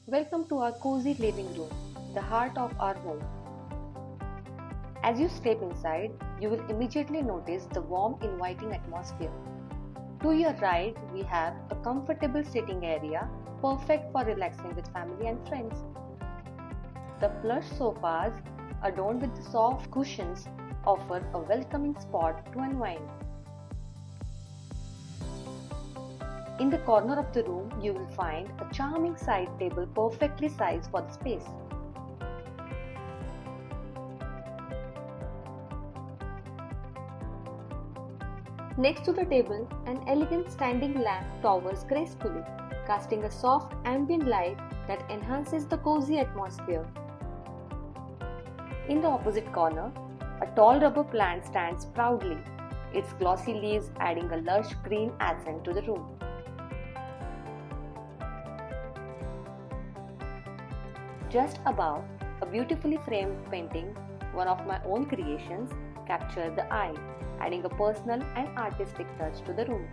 Welcome to our cozy living room, the heart of our home. As you step inside, you will immediately notice the warm, inviting atmosphere. To your right, we have a comfortable sitting area, perfect for relaxing with family and friends. The plush sofas, adorned with soft cushions, offer a welcoming spot to unwind. In the corner of the room, you will find a charming side table perfectly sized for the space. Next to the table, an elegant standing lamp towers gracefully, casting a soft ambient light that enhances the cozy atmosphere. In the opposite corner, a tall rubber plant stands proudly, its glossy leaves adding a lush green accent to the room. Just above, a beautifully framed painting, one of my own creations, captured the eye, adding a personal and artistic touch to the room.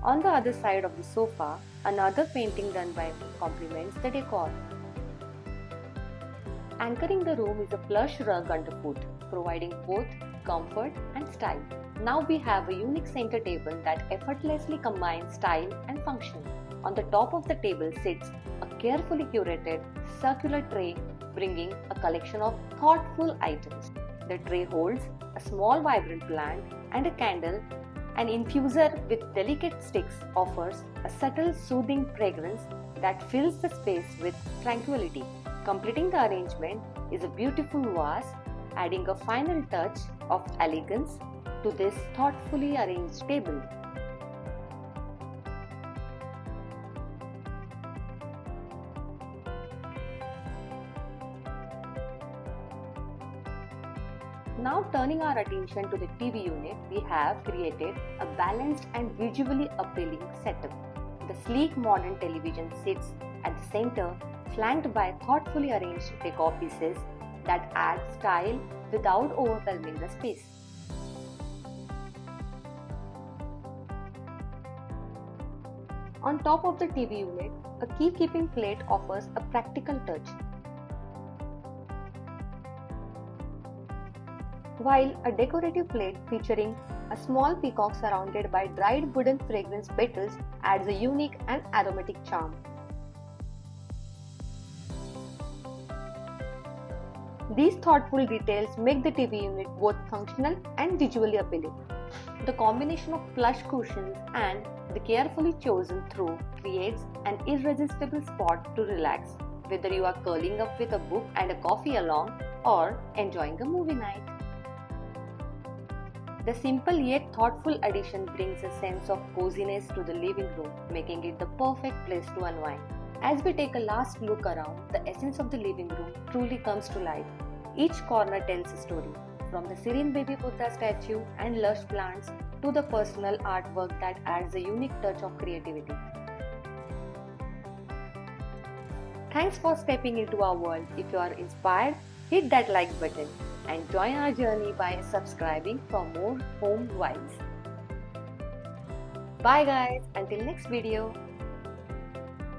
On the other side of the sofa, another painting done by me complements the decor. Anchoring the room is a plush rug underfoot, providing both comfort and style. Now we have a unique center table that effortlessly combines style and function. On the top of the table sits a carefully curated circular tray bringing a collection of thoughtful items. The tray holds a small vibrant plant and a candle. An infuser with delicate sticks offers a subtle soothing fragrance that fills the space with tranquility. Completing the arrangement is a beautiful vase, adding a final touch of elegance to this thoughtfully arranged table. Now turning our attention to the TV unit, we have created a balanced and visually appealing setup. The sleek modern television sits at the center, flanked by thoughtfully arranged decor pieces that add style without overwhelming the space. On top of the TV unit, a key-keeping plate offers a practical touch. While a decorative plate featuring a small peacock surrounded by dried wooden fragrance petals adds a unique and aromatic charm. These thoughtful details make the TV unit both functional and visually appealing. The combination of plush cushions and the carefully chosen throw creates an irresistible spot to relax, whether you are curling up with a book and a coffee along or enjoying a movie night. The simple yet thoughtful addition brings a sense of coziness to the living room, making it the perfect place to unwind. As we take a last look around, the essence of the living room truly comes to life. Each corner tells a story, from the serene baby Buddha statue and lush plants to the personal artwork that adds a unique touch of creativity. Thanks for stepping into our world. If you are inspired, hit that like button and join our journey by subscribing for more home vibes. Bye guys, until next video.